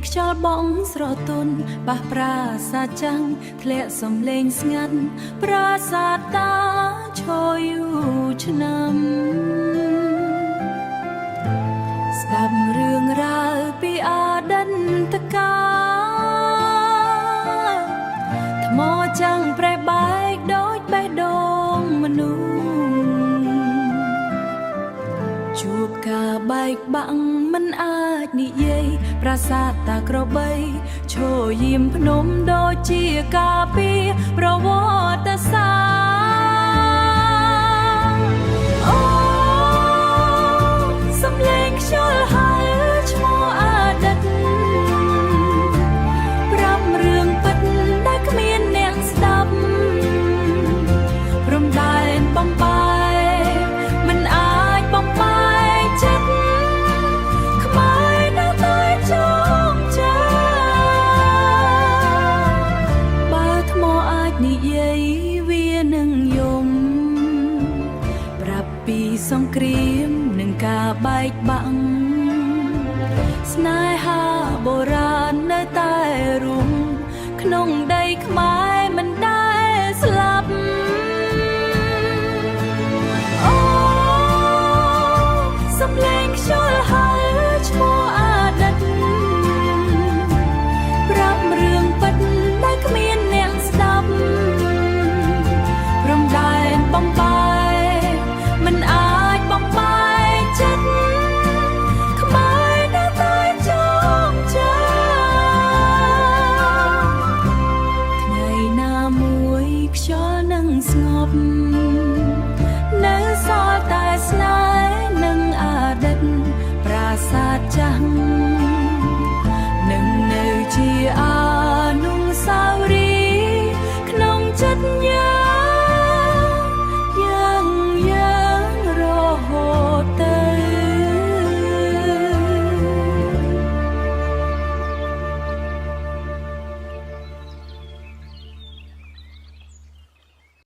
ខ្យល់បងស្រទន់បះប្រាសាទចាំងធ្លាក់សំលេងស្ងាត់ប្រាសាទតាឈរយូរឆ្នាំស្ដាប់រឿងរ៉ាវពីអតីតកាលថ្មចាំងប្រេះបែកដូចបេះដូងមនុស្សជួបការបែកបាក់មិនអាចនិយាយប្រាសាទតាក្របីឈរយាមភ្នំដូចជាការពីប្រវត្តិសាស្ត្រអូសំឡេងខ្យល់ហៅឈ្មោះអតីតប្រាប់រឿងពិតដែលគ្មានអ្នកស្ដាប់ព្រំដែនបំបែកមិនអាចបំបែកចិត្តខ្មែរនៅតែចងចាំបើថ្មអាចនិយាយវានឹងយំប្រាប់ពីសង្គ្រាមនិងការបែកបាក់ស្នេហាបុរាណនៅតែរួមក្នុងដីខ្មែរ